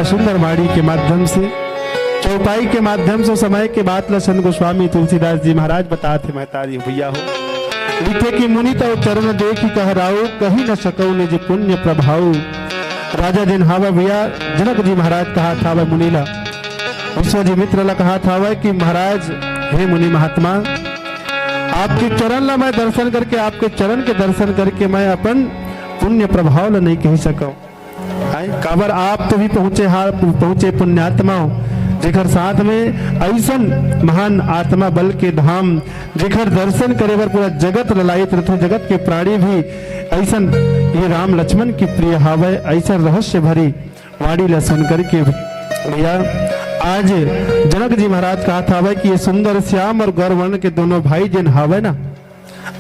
सुंदर वाणी के माध्यम से, चौपाई के माध्यम से समय के बात लसन गोस्वामी तुलसीदास जी महाराज बताते महतारी भैया हो लिखे कि मुनि तो चरण देखी कहराओ कही न सको निज पुण्य प्रभाव। राजा जिन हावा भैया जनक जी महाराज कहा था वह मुनीला विश्व जी मित्र ला कहा था वह कि महाराज हे मुनि महात्मा आपके चरण ला मैं दर्शन करके, आपके चरण के दर्शन करके मैं अपन पुण्य प्रभाव ला नहीं कह सकूं। काबर आप तो भी पहुंचे पुण्यात्मा जेखर साथ में ऐसन महान आत्मा बल के धाम जेखर दर्शन करे बर पूरा जगत ललायत रहते, जगत के प्राणी भी ऐसन ये राम लक्ष्मण की प्रिय हावे। ऐसा रहस्य भरी वाणी ला सुन करके भैया आज जनक जी महाराज कहा था कि ये सुंदर श्याम और गौरवर्ण के दोनों भाई जिन हावे ना,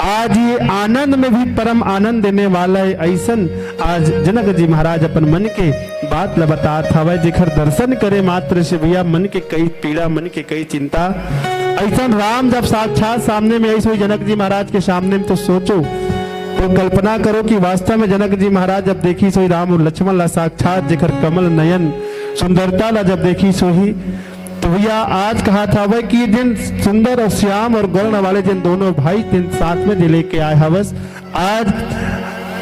आज ये आनंद में भी परम आनंद देने वाला है। ऐसन आज जनक जी महाराज अपन मन के बात ला बता था जेखर दर्शन करे मात्र से भैया मन के कई पीड़ा, मन के कई चिंता। ऐसा राम जब साक्षात सामने में ऐसे जनक जी महाराज के सामने में, तो सोचो तो कल्पना करो कि वास्तव में जनक जी महाराज जब देखी सोई राम और लक्ष्मण ला साक्षात जेखर कमल नयन सुंदरता ला जब देखी सोही, तो भैया आज कहा था वह कि जिन सुंदर और श्याम और गौर्ण वाले जिन दोनों भाई जिन साथ में दिले के आए हवस, आज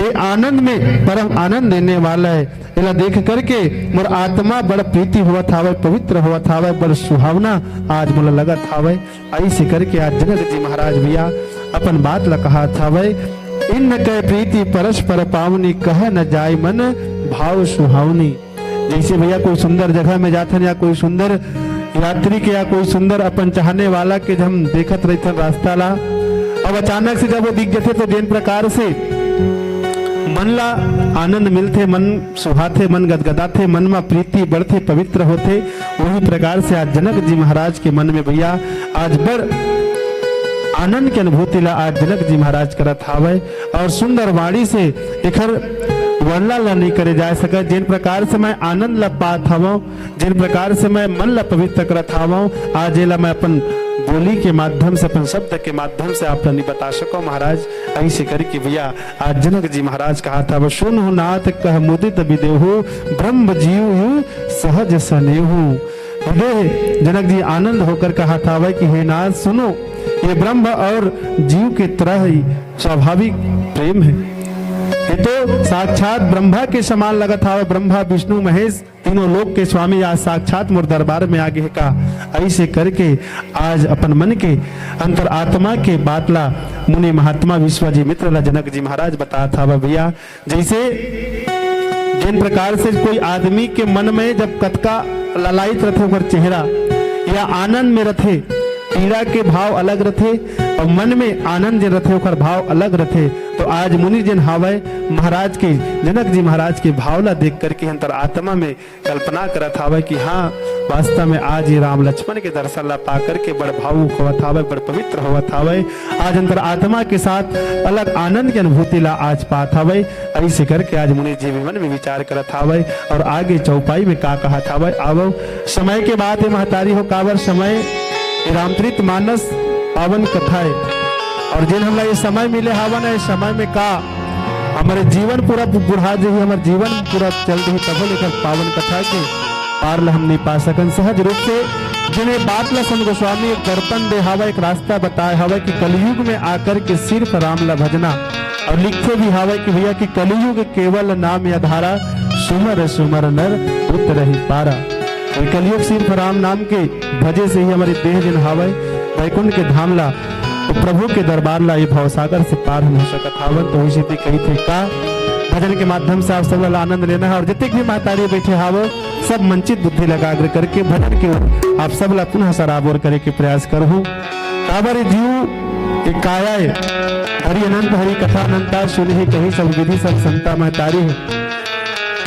ये आनंद में परम आनंद देने वाला है। इला देख करके मोर आत्मा बड़ा प्रीति हुआ था वह, पवित्र हुआ था वह, बड़ा सुहावना आज मोला लगा था वह। ऐसे करके आज जनक जी महाराज भैया अपन बात ला कहा था वह, इन कह प्रीति परस्पर पावनी कह न जाय मन भाव सुहावनी। जैसे भैया कोई सुंदर जगह में जाते या कोई सुंदर यात्री के या कोई सुंदर अपन चाहने वाला के हम देखत रहते रास्ता ला, अब अचानक से जब वो दिख जाते तो जिन प्रकार से मन ला आनंद मिलते, मन सुहाते, मन गदगदाते, मन में प्रीति बढ़ते, पवित्र होते, वही प्रकार से आज जनक जी महाराज के मन में भैया आज बड़ आनंद की अनुभूति ला आज जनक जी महाराज करत हावे। और सुंदर वाणी से एखर वर्णन ला नहीं करे जा सका। जिन प्रकार से मैं आनंद ला पात हवो, जिन प्रकार से मैं मन ला पवित्र करत हवो, आज एला मैं अपन बोली के माध्यम से, अपन शब्द के माध्यम से आप नहीं बता सको महाराज। ऐसे करके भैया आज जनक जी महाराज कहा था वह, सुन नाथ कह मुदित विदेहु ब्रह्म जीव सहज सनेहु। हृदय जनक जी आनंद होकर कहा था वह कि हे नाथ सुनो, ये ब्रह्म और जीव के तरह ही स्वाभाविक प्रेम है। ये तो साक्षात ब्रह्मा के समान लगा था, ब्रह्मा विष्णु महेश तीनों लोक के स्वामी आज साक्षात मोर दरबार में आगे का। ऐसे करके आज अपन मन के अंतर आत्मा के बातला मुनि महात्मा विश्व जी मित्र ला जनक जी महाराज बता था भैया। जैसे जिन प्रकार से कोई आदमी के मन में जब कतका ललायत रथे ओकर चेहरा या आनंद में रथे, पीड़ा के भाव अलग रथे और मन में आनंद जे रथे ओकर भाव अलग रथे। तो आज मुनि जिन हावे महाराज के, जनक जी महाराज के भाव ला देख करके अंतर आत्मा में कल्पना करत हावे कि हाँ वास्तव में आज ये राम लक्ष्मण के दर्शन ला पा करके बड़ भावुक हुआ था, बड़ पवित्र हुआ था। आज अंतर आत्मा के साथ अलग आनंद की अनुभूति ला आज पात हवे। ऐसे करके आज मुनि जी मन में विचार करत हावे और आगे चौपाई में का कहा था आवो समय के बाद महतारी हो कावर समय रामचरित मानस पावन कथा है और जिन हमला ये समय मिले हवन है, समय में का हमारे जीवन पूरा बुढ़ा जो है, हमारे जीवन पूरा चल रही तब लेकर पावन कथा के पार ला हम नहीं पा सकन। सहज रूप से जिन्हें बात ला संत गोस्वामी एक दर्पण दे हवा, एक रास्ता बताए हवा कि कलयुग में आकर के सिर्फ राम ला भजना, और लिखते भी हवा कि भैया कि कलयुग केवल नाम आधारा सुमर सुमर नर उतर ही पारा। कलयुग सिर्फ राम नाम के भजे से ही हमारी देह जिन हावे वैकुंठ के धाम ला, तो प्रभु के दरबार ला ये भवसागर से पार हो सकत हावन। तो इसी कही थे का भजन के माध्यम से आप सब ला आनंद लेना है और जितने भी महतारी बैठे हावो सब मंचित बुद्धि लगाग्र करके भजन के आप सब ला पुनः सराबोर करे के प्रयास करो। काबर जीव एक काया है, हरि अनंत हरि कथा अनंता सुन ही कही सब विधि सब संता महतारी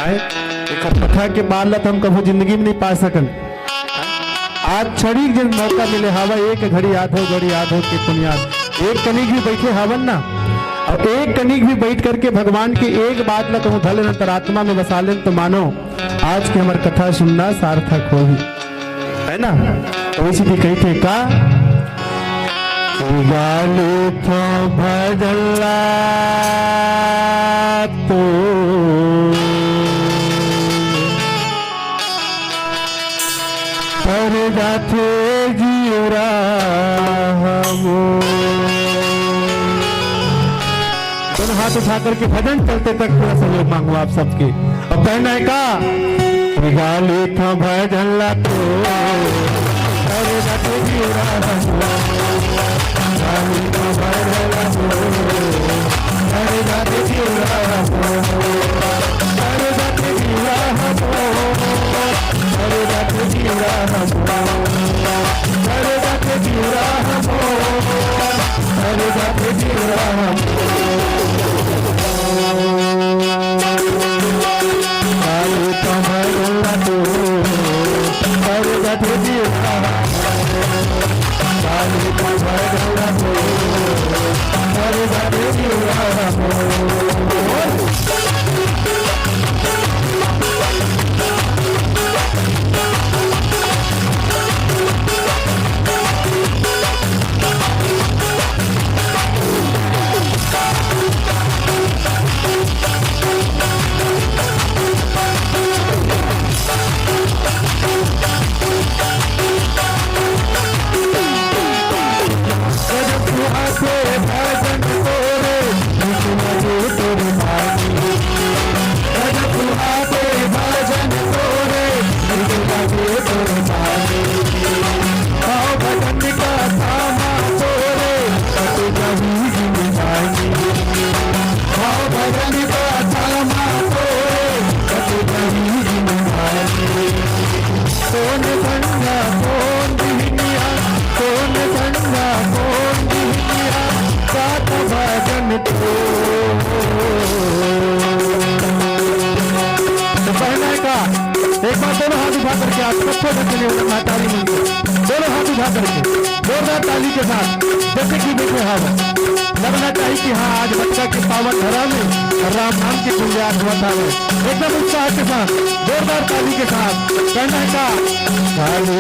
है। कथा के बाद हम कभी जिंदगी में नहीं पा सकन। आज छड़ी जिन मौका मिले हवा, एक घड़ी याद हो घड़ी याद हो के तुम याद, एक कनिक भी बैठे हवन ना, और एक कनिक भी बैठ करके भगवान की एक बात ला कहूँ धले अंतरात्मा में बसा लें, तो मानो आज की हमारी कथा सुनना सार्थक हो ही है ना। तो इसी भी कही थे का गालू तो भजला तो हर जाथे जीवरा दोनों हाथ उठा करके भजन चलते तक पूरा सहयोग मांगू आप सबके। अब कहना है का गाली था भजन ला तो हर जाथे जीवरा गाली था भजन ला तो हर जाथे जीवरा हर जाथे जीवरा हर जाथे जीवरा हर जाथे जीवरा हर जाथे जीवरा कालू कमला तो हर जाथे जीवरा कालू कमला तो हर जाथे जीवरा ताली मंदिर दोनों हाथ उठा करके जोरदार ताली के साथ जैसे कि देखे हाँ लगना चाहिए कि हाँ आज बच्चा के पावन धरा में राम नाम की गुंजाइश हुआ था एकदम उत्साह के साथ जोरदार ताली के साथ कहना का काली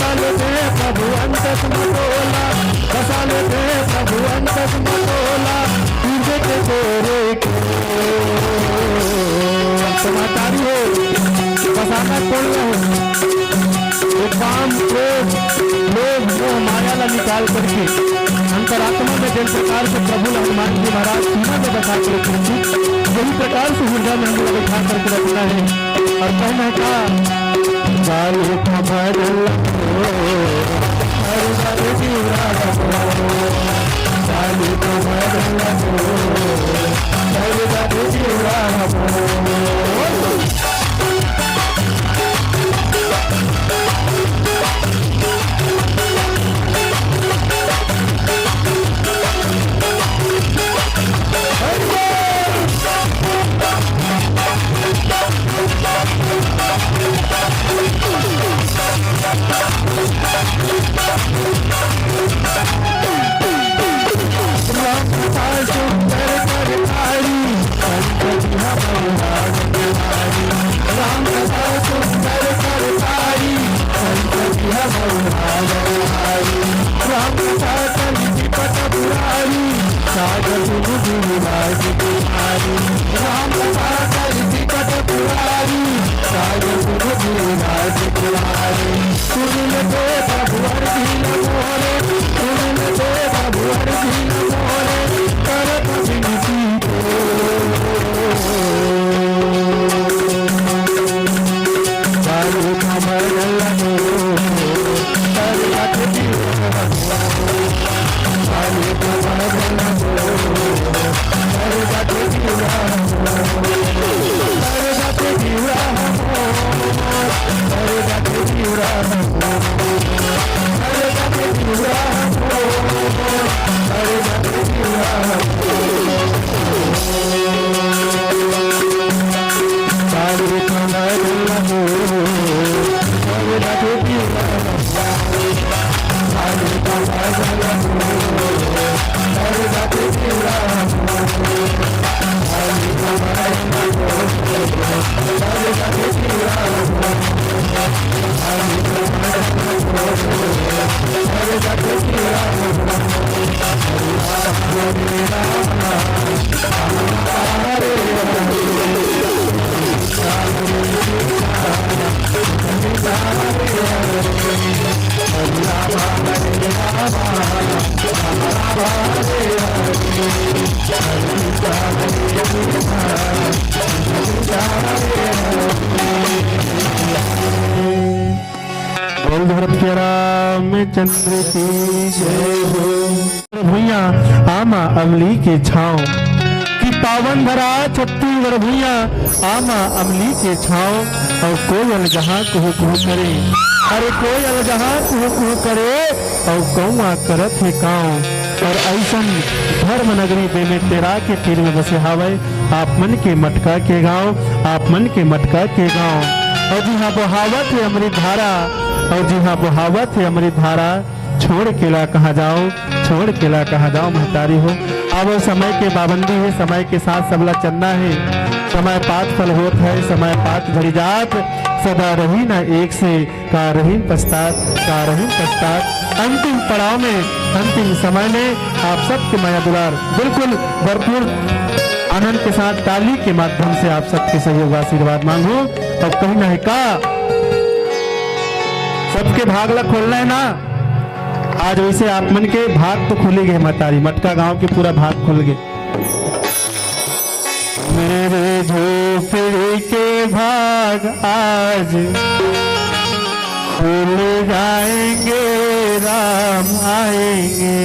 प्रभु अंतस मटोला बसाले थे प्रभु अंतस मटोला तुझे के गोरे के समाचारी हो बसाना खोल रहे काम क्रोध लोभ मोह माया ला निकाल करके अंतरात्मा में जिस प्रकार से प्रभु हनुमान जी महाराज सीमा में बसा कर रखी थी यही प्रकार से हृदय में हम लोग बैठा करके रखना है और कहना है का कालू कमला हर जाथे जीवरा कालू कमला हर जाथे जीवरा सुंदर कर बोल भरत के रामचंद्र की जय हो। भुइया आमा अमली के छाँव कि पावन धरा छत्तीसगढ़ भुइया आमा अमली के छाँव और कोयल जहाँ कुहू कुहू करे, अरे कोयल जहाँ कुहू कुहू करे और कौआ करत है काँव। और ऐसन धर्म नगरी बेमे तेरा के तीर में बसे हावे आप मन के मटका के गाँव, आप मन के मटका के गाँव। और जी हाँ बहावत है अमृत धारा, और जी हाँ बहावत है अमृत धारा। छोड़ केला कहाँ जाओ, छोड़ केला कहाँ जाओ महतारी हो। अब समय के पाबंदी है, समय के साथ सबला चलना है। समय पात फल होत है, समय पात झड़ी जात, सदा रही ना एक से का रही पछतात, का रही पछतात। अंतिम पड़ाव में, अंतिम समय में आप सबके माया दुलार बिल्कुल भरपूर आनंद के साथ ताली के माध्यम से आप सबके सहयोग आशीर्वाद मांगो। और कहीं ना का सबके भाग ला खोलना है ना, आज वैसे आप मन के भाग तो खुले गए मतारी, मटका गांव के पूरा भाग खुल गए। मेरे झोपड़ी के भाग आज खुल जाएंगे, राम आएंगे।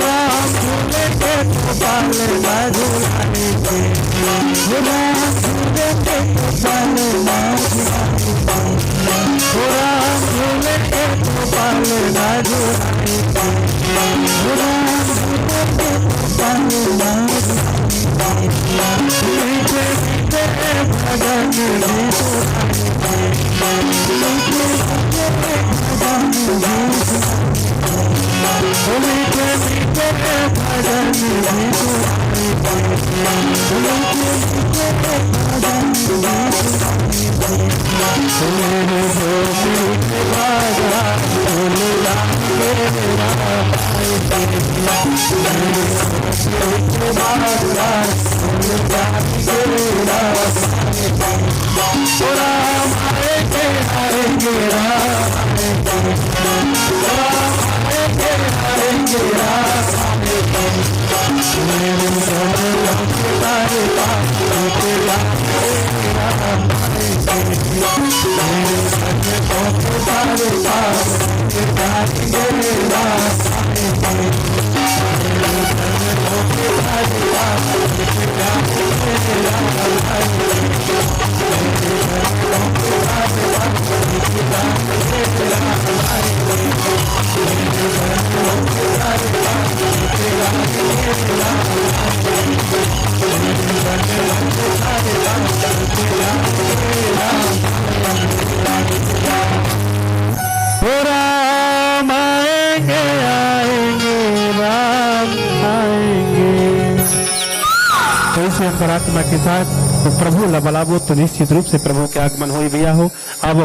राम झूले के गोपाल ना झूलाएंगे, राम झूले के गोपाल ना झूलाएंगे, राम झूले के गोपाल ना झूलाएंगे, राम झूले के गोपाल ना झूलाएंगे, मीठे मीठे भजन भी सुनाएंगे, मीठे मीठे भजन भी सुनाएंगे, मीठे मीठे भजन भी सुनाएंगे, मीठे मीठे भजन भी सुनाएंगे, मेरे गोपी के राजा भोला के राम आएंगे, मेरे गोपी के राजा भोला के राम आएंगे, राम आएंगे आएंगे राम आएंगे, राम आएंगे आएंगे राम आएंगे, मेरे गोपी के राजा भोला के राम आएंगे, मेरे गोपी के राजा भोला के राम आएंगे, मेरे गोपी के राजा भोला के राम आएंगे, मेरे गोपी के राजा भोला के राम आएंगे, मेरे गोपी के राजा भोला के राम आएंगे, मेरे गोपी के राजा भोला के राम आएंगे, राम आएंगे आएंगे राम आएंगे। तो इसे अंतरात्मा के साथ तो प्रभु लबलाबो तो निश्चित रूप से प्रभु के आगमन हो भैया हो। अब